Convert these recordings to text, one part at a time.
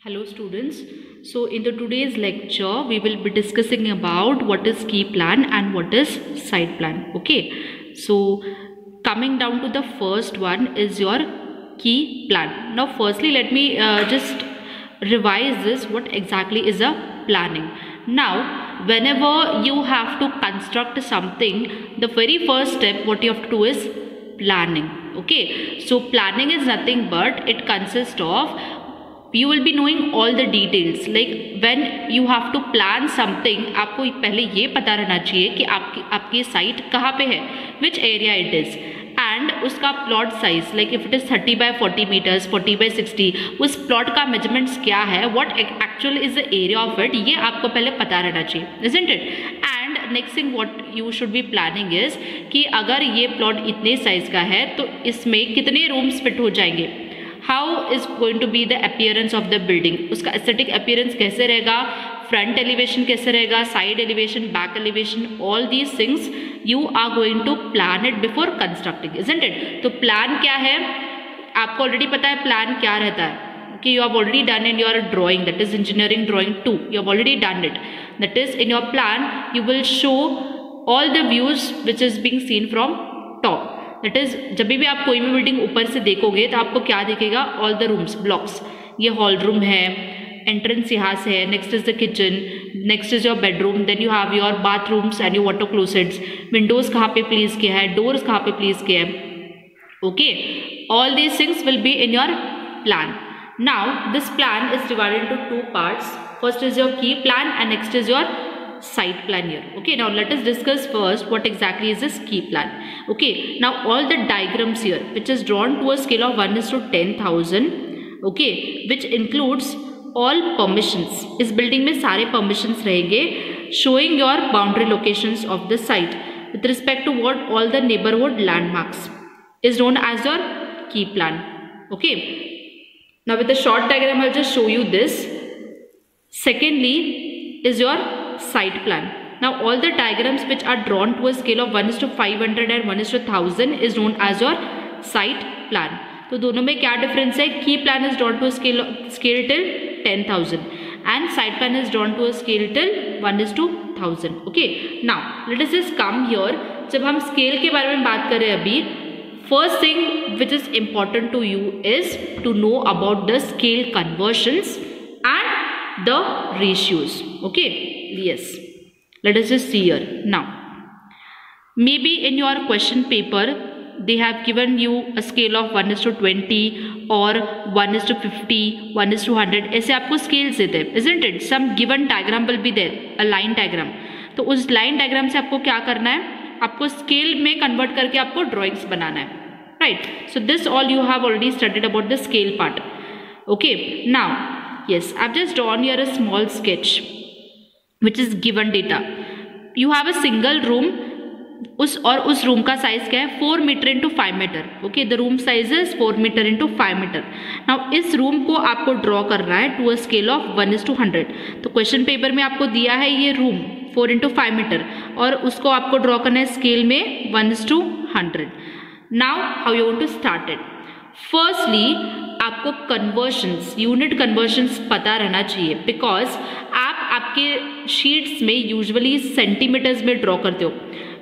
Hello students. So in the today's lecture we will be discussing about what is key plan and what is site plan. Okay. So coming down to the first one is your key plan. Now firstly let me just revise this, what exactly is a planning. Now whenever you have to construct something, the very first step what you have to do is planning. Okay, so planning is nothing but it consists of, you will be knowing all the details. Like when you have to plan something, आपको पहले ये पता रहना चाहिए कि आपकी site कहाँ पे है, which area it is, and उसका plot size, like if it is 30 by 40 meters, 40 by 60, उस प्लॉट का मेजरमेंट्स क्या है, what actual is the area of it, ये आपको पहले पता रहना चाहिए, isn't it. And next thing what you should be planning is कि अगर ये प्लॉट इतने साइज का है तो इसमें कितने रूम्स फिट हो जाएंगे, how is going to be the appearance of the building, उसका एस्थेटिक अपीयरेंस कैसे रहेगा, फ्रंट एलिवेशन कैसे रहेगा, side elevation, back elevation, all these things you are going to plan it before constructing, isn't it. तो plan क्या है, आपको already पता है प्लान क्या रहता है, कि you have already done in your drawing, that is engineering drawing 2, you have already done it. That is in your plan you will show all the views which is being seen from top. That is जब भी आप कोई भी building ऊपर से देखोगे तो आपको क्या दिखेगा, ऑल द रूम्स, ब्लॉक्स, ये हॉल रूम है, एंट्रेंस यहाँ से है, next is the kitchen, next is your bedroom, then you have your bathrooms and your water closets, windows कहाँ पे प्लेस किया है, डोर्स कहाँ पे प्लेस किया है. Okay, all these things will be in your plan. Now this plan is divided into two parts. First is your key plan and next is your site plan here. Okay, now let us discuss first what exactly is this key plan. Okay, now all the diagrams here which is drawn to a scale of 1:10,000, okay, which includes all permissions. इस building में सारे permissions रहेंगे, showing your boundary locations of the site with respect to what all the neighborhood landmarks is known as your key plan. Okay, now with the short diagram I'll just show you this. Secondly is your site plan. Now all the diagrams which are drawn to a scale of 1:500 and 1:1000 is known as your site plan. तो दोनों में क्या difference है, की plan is drawn to a scale till 10,000 and site plan is drawn to a scale till 1:1000. Okay, now let us just come here. जब हम scale के बारे में बात करें अभी, first thing which is important to you is to know about the scale conversions and the ratios. Okay, yes, let us just see here. Now maybe in your question paper they have given you a scale of 1:20 or 1:50, 1:100, ऐसे आपको scales देते हैं, isn't it? Some given diagram will be there, a line diagram. तो उस line diagram से आपको क्या करना है, आपको स्केल में कन्वर्ट करके आपको ड्राइंग्स बनाना है, right? So this all you have already studied about the scale part. Okay, now yes, I've just drawn here a small sketch which is given data. You have a single room, उस room का size क्या है, 4 metre into 5 metre. Okay, the room size is 4 metre into 5 metre. Now इस room को आपको draw करना है to a scale of 1:100. तो क्वेश्चन पेपर में आपको दिया है ये रूम 4 इंटू 5 मीटर और उसको आपको ड्रॉ करना है स्केल में 1:100. Now how you want to start it. Firstly आपको कन्वर्शंस, यूनिट कन्वर्शंस पता रहना चाहिए, बिकॉज आप आपके शीट्स में यूजुअली सेंटीमीटर्स में ड्रॉ करते हो.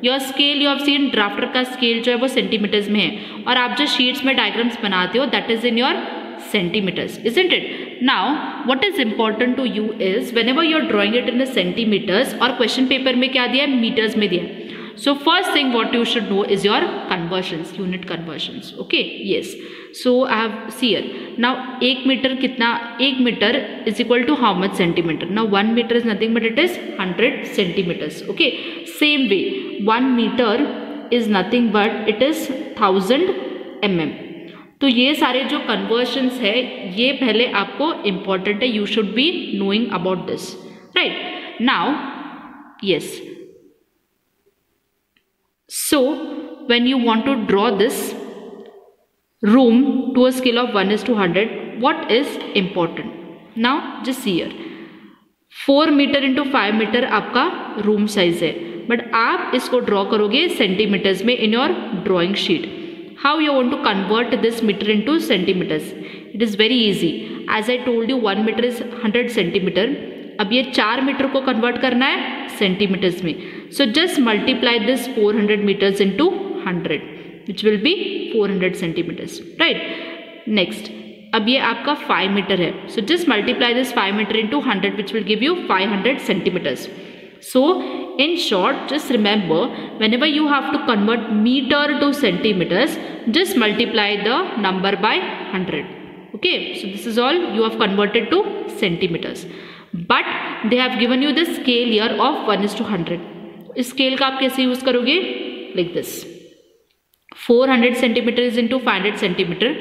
Your scale you have seen, drafter का स्केल जो है वो सेंटीमीटर्स में है और आप जो शीट्स में डायग्राम्स बनाते हो that is in your centimetres, isn't it. Now what is important to you is whenever you are drawing it in the centimetres, और क्वेश्चन पेपर में क्या दिया है, मीटर्स में दिया है. So first thing what you should know is your conversions, unit conversions. Okay, yes. So I have see here. Now 1 metre कितना, 1 metre is equal to how much centimeter? Now 1 meter is nothing but it is 100 centimeters. Okay, same way 1 meter is nothing but it is 1000 mm. तो ये सारे जो conversions है ये पहले आपको important है, you should be knowing about this, right? Now yes. So when you want to draw this room to a scale of 1:100, what is important? Now just see here, 4 metre into 5 metre आपका room size है, but आप इसको draw करोगे centimetres में in your drawing sheet. How you want to convert this metre into centimetres? It is very easy. As I told you 1 metre is 100 centimetre. अब ये 4 metre को convert करना है सेंटीमीटर्स में. So just multiply this 400 metres into 100 which will be 400 centimetres, right. Next, अब ये आपका 5 metre है. So just multiply this 5 metre into 100 which will give you 500 centimetres. So in short, just remember, whenever you have to convert meter to centimeters, just multiply the number by 100. Okay, so this is all you have converted to centimeters. But they have given you the scale here of 1:100. इस scale का आप कैसे use करोगे? Like this. 400 centimeters into 500 centimeter,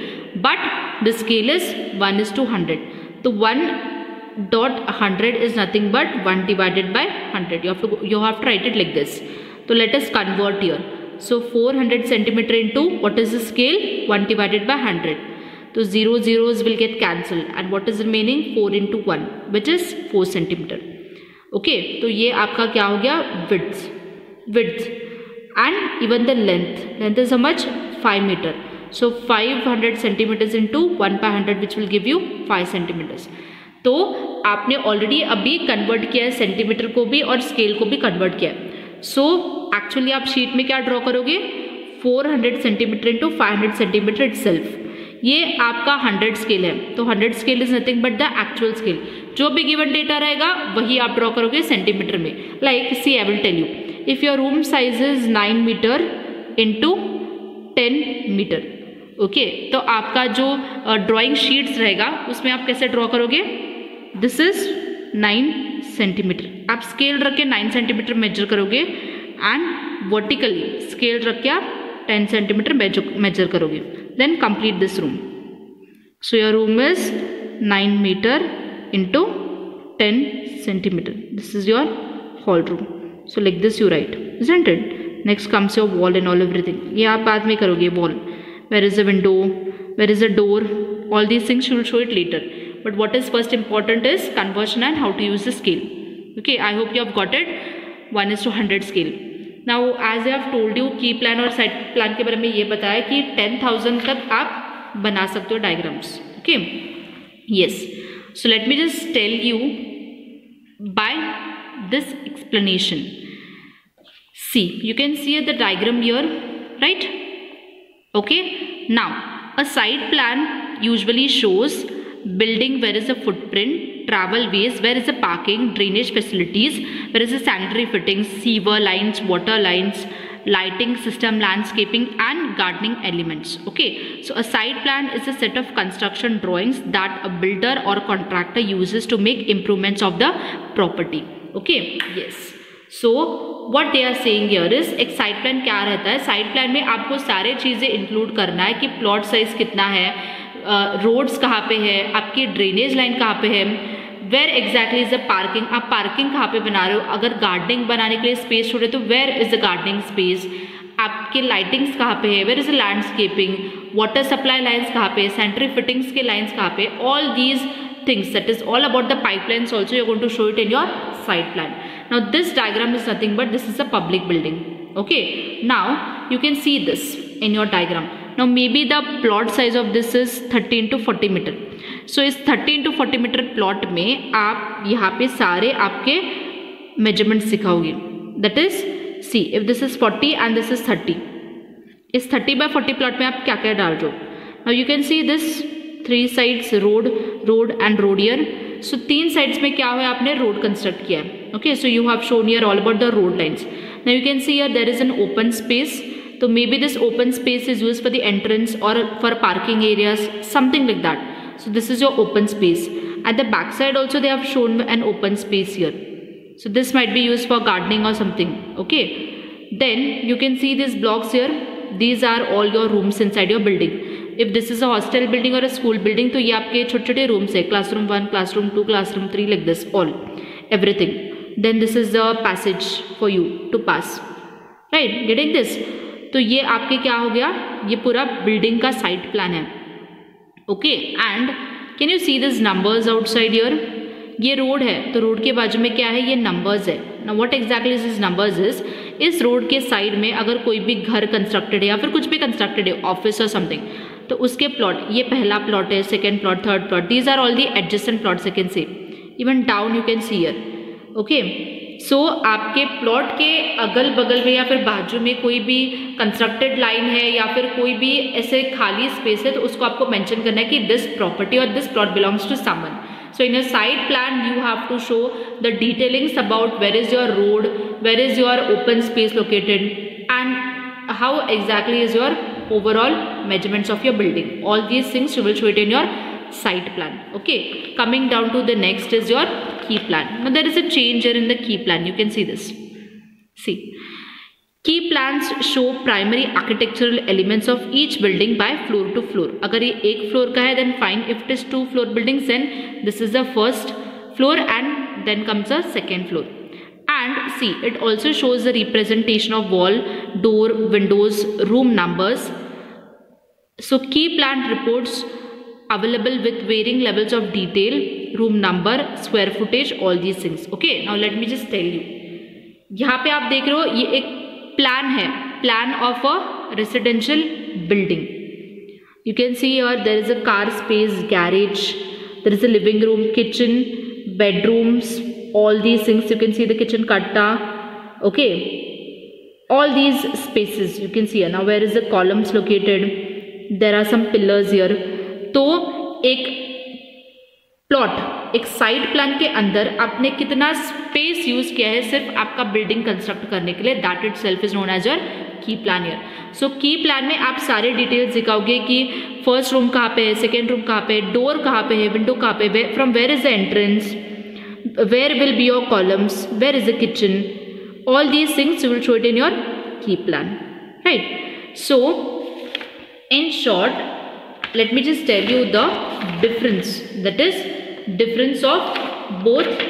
but the scale is 1:100. तो 1.100 is nothing but 1 divided by 100. You have to write it like this. So let us convert here. So 400 centimeter into what is the scale? 1 divided by 100. So 0 zeros will get cancelled, and what is remaining? 4 into 1, which is 4 centimeter. Okay, तो ये आपका क्या हो गया? Width and even the length is how much? 5 meter. So 500 centimeters into 1/100 which will give you 5 centimeters. तो आपने already अभी convert किया है सेंटीमीटर को भी और स्केल को भी कन्वर्ट किया है. सो एक्चुअली आप शीट में क्या ड्रॉ करोगे? 400 सेंटीमीटर इंटू 500 सेंटीमीटर इटसेल्फ. ये आपका 100 स्केल है. तो 100 scale is nothing but the actual scale. जो भी गिवन डेटा रहेगा वही आप ड्रॉ करोगे सेंटीमीटर में. Like see I will tell you, if your room size is 9 metre into 10 metre. Okay, तो आपका जो ड्रॉइंग शीट्स रहेगा उसमें आप कैसे ड्रॉ करोगे? This is 9 centimetre. आप स्केल रख के 9 सेंटीमीटर मेजर करोगे एंड वर्टिकली स्केल रख के आप 10 सेंटीमीटर मेजर करोगे. Then complete this room. So your room is 9 metre into 10 centimetre. This is your hall room. So like this you right, isn't it? Next comes your wall and all everything. ये आप बाद में करोगे. Wall, where is a window, where is a door, all these things you will show it later. But what is first important is conversion and how to use the scale. Okay, I hope you have got it. 1:100 scale. Now, as I have told you, key plan और site plan के बारे में ये बताया कि 10,000 तक आप बना सकते हो diagrams. Okay, yes. So let me just tell you by this explanation. See, you can see the diagram here, right? Okay. Now, a site plan usually shows building where is a footprint, travel ways, where is a parking, drainage facilities, where is a sanitary fittings, sewer lines, water lines, lighting system, landscaping and gardening elements. Okay, so a site plan is a set of construction drawings that a builder or contractor uses to make improvements of the property. Okay, yes. So what they are saying here is, एक site plan क्या रहता है? Site plan में आपको सारे चीज़ें include करना है कि प्लॉट साइज कितना है, रोड्स कहाँ पे है, आपकी ड्रेनेज लाइन कहाँ पे है, where exactly is the parking, आप पार्किंग कहाँ पे बना रहे हो, अगर गार्डनिंग बनाने के लिए स्पेस छोड़े तो where is the gardening space, आपके लाइटिंग्स कहाँ पे है, where is the landscaping, water supply lines कहाँ पे, सैनिटरी फिटिंग्स के लाइन्स कहाँ पे, all these things, that is all about the pipelines also. You're going to show it in your site plan. Now this diagram is nothing but this is a public building. Okay, now you can see this in your diagram. Now maybe the plot size of this is 30 into 40 meter. So इस 30 into 40 meter plot में आप यहाँ पे सारे आपके measurements सिखाओगे. That is, see if this is 40 and this is 30. इस 30 by 40 plot में आप क्या क्या डाल रहे हो? Now you can see this 3 sides road and road here. So 3 sides में क्या हुआ, आपने road construct किया है. Okay, so you have shown here all about the road lines. Now you can see here there is an open space. So maybe this open space is used for the entrance or for parking areas, something like that. So this is your open space. At the back side also they have shown an open space here. So this might be used for gardening or something. Okay. Then you can see these blocks here. These are all your rooms inside your building. If this is a hostel building or a school building, तो ये आपके छोटे छोटे rooms है. Classroom 1, classroom 2, classroom 3, like this, all, everything. Then this is the passage for you to pass. Right, getting this? तो ये आपके क्या हो गया, ये पूरा building का site plan है. Okay, and can you see these numbers outside here? ये रोड है तो रोड के बाजू में क्या है, ये नंबर्स है. Now what exactly is these numbers is, इस रोड के साइड में अगर कोई भी घर कंस्ट्रक्टेड है या फिर कुछ भी कंस्ट्रक्टेड है, ऑफिस और समथिंग, तो तो उसके प्लॉट, ये पहला प्लॉट है, second plot, third plot, these are all the adjacent plots I can say, even down you can see here, okay. So आपके प्लॉट के अगल बगल में या फिर बाजू में कोई भी कंस्ट्रक्टेड लाइन है या फिर कोई भी ऐसे खाली स्पेस है, तो उसको आपको मेंशन करना है कि दिस प्रॉपर्टी और this plot belongs to someone. So in a site plan you have to show the detailings about where is your road, where is your open space located, and how exactly is your overall measurements of your building. All these things you will show it in your site plan. Okay, coming down to the next is your key plan. Now there is a change here in the key plan. You can see this. See, key plans show primary architectural elements of each building by floor to floor. अगर ये एक floor का है then fine. If it is 2 floor buildings then this is the first floor and then comes the second floor. And see, it also shows the representation of wall, door, windows, room numbers. So key plan reports available with varying levels of detail, room number, square footage, all these things. Okay, now let me just tell you. यहाँ पे आप देख रहे हो ये एक plan है, plan of a residential building. You can see here there is a car space, garage, there is a living room, kitchen, bedrooms, all these things. You can see the kitchen katta. Okay, all these spaces you can see here. Now where is the columns located? There are some pillars here. तो एक plot, एक site plan के अंदर आपने कितना space use किया है सिर्फ आपका बिल्डिंग कंस्ट्रक्ट करने के लिए, that itself is known as your key plan here. So key plan में आप सारे डिटेल्स दिखाओगे कि फर्स्ट रूम कहाँ पे है, सेकेंड रूम कहाँ पे है, डोर कहाँ पे है, विंडो कहाँ पे है, from where is the entrance, where will be your columns, where is the kitchen, all these things you will show it in your key plan, right. So in short let me just tell you the difference, that is difference of both.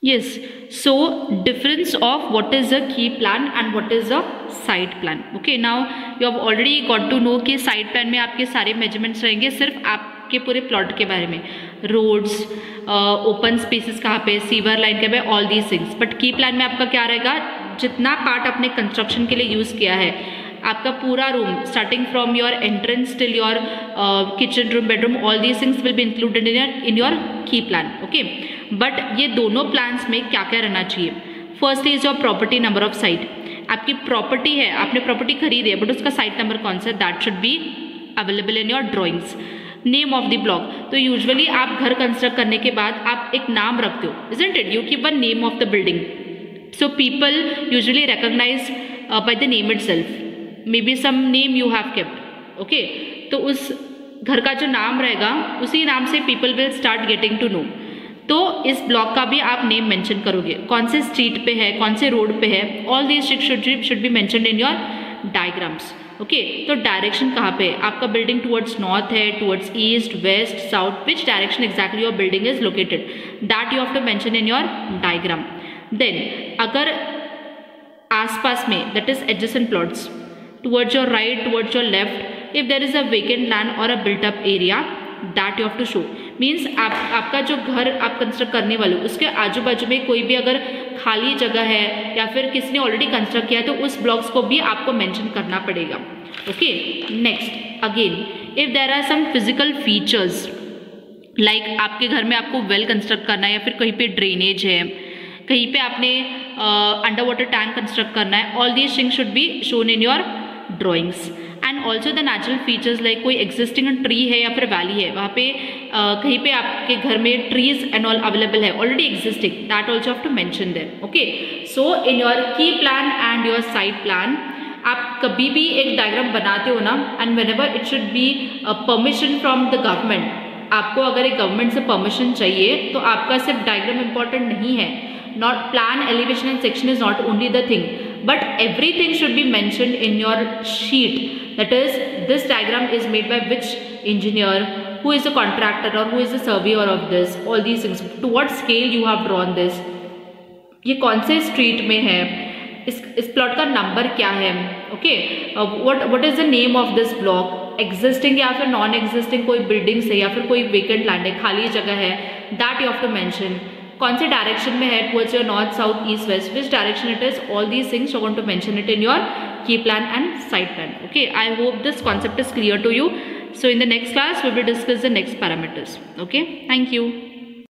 Yes, so difference of what is a key plan and what is a site plan. Okay, now you have already got to know कि site plan में आपके सारे measurements रहेंगे सिर्फ आपके पूरे plot के बारे में, रोड्स, ओपन स्पेसेस कहाँ पे, सीवर लाइन कहाँ पे, ऑल दीज थिंग्स. बट की प्लान में आपका क्या रहेगा, जितना पार्ट आपने कंस्ट्रक्शन के लिए यूज किया है, आपका पूरा room starting from your entrance till your kitchen room, bedroom, all these things will be included in your key plan. Okay, but ये दोनों प्लान्स में क्या क्या रहना चाहिए. Firstly is your property number of site. आपकी प्रॉपर्टी है, आपने प्रॉपर्टी खरीदी है बट उसका साइट नंबर कौन सा, that should be available in your drawings. Name of the block, तो यूजुअली आप घर कंस्ट्रक्ट करने के बाद आप एक नाम रखते हो, isn't it, you keep one name of the building. So people usually recognise by the name itself, maybe some name you have kept. Okay, तो उस घर का जो नाम रहेगा उसी नाम से people will start getting to know. तो इस ब्लॉक का भी आप नेम मेंशन करोगे, कौन से स्ट्रीट पे है, कौन से रोड पे है, all these should be mentioned in your diagrams. Okay, तो डायरेक्शन कहाँ पे है, आपका बिल्डिंग टुवर्ड्स नॉर्थ है, towards east, west, south, which direction exactly your building is located, that you have to mention in your diagram. Then अगर आसपास में, that is adjacent plots, towards your right, towards your left, if there is a vacant land or a built up area, that you have to show. Means आपका जो घर आप construct करने वाले हो उसके आजू बाजू में कोई भी अगर खाली जगह है या फिर किसी ने ऑलरेडी कंस्ट्रक्ट किया है तो उस ब्लॉक्स को भी आपको मेंशन करना पड़ेगा. Okay, next again if there are some physical features like आपके घर में आपको वेल कंस्ट्रक्ट करना है या फिर कहीं पे ड्रेनेज है, कहीं पे आपने अंडर वाटर टैंक कंस्ट्रक्ट करना है, all these things should be shown in your drawings. And also the natural features like कोई एग्जिस्टिंग ट्री है या फिर वैली है, वहाँ पे कहीं पे आपके घर में ट्रीज एंड ऑल अवेलेबल है already existing, that also have to mention there. Okay, so in your key plan and your site plan आप कभी भी एक डायग्राम बनाते हो ना, and whenever it should be permission from the government. आपको अगर एक गवर्नमेंट से परमिशन चाहिए तो आपका सिर्फ डायग्राम इंपॉर्टेंट नहीं है, not plan, elevation and section is not only the thing, but everything should be mentioned in your sheet. That is, this diagram is made by which engineer, who is the contractor or who is the surveyor of this, all these things, to what scale you have drawn this, ये कौन से street में है, इस plot का number क्या है. Okay, what is the name of this block, existing या फिर नॉन एग्जिस्टिंग कोई बिल्डिंग्स है या फिर कोई वेकेंट लैंड है, खाली जगह है, that you have to mention. कौन से डायरेक्शन में है, towards your north, south, east, west, which direction it is, all these things you're going to mention it in your key plan and site plan. Okay, I hope this concept is clear to you. So in the next class we will discuss the next parameters. Okay, thank you.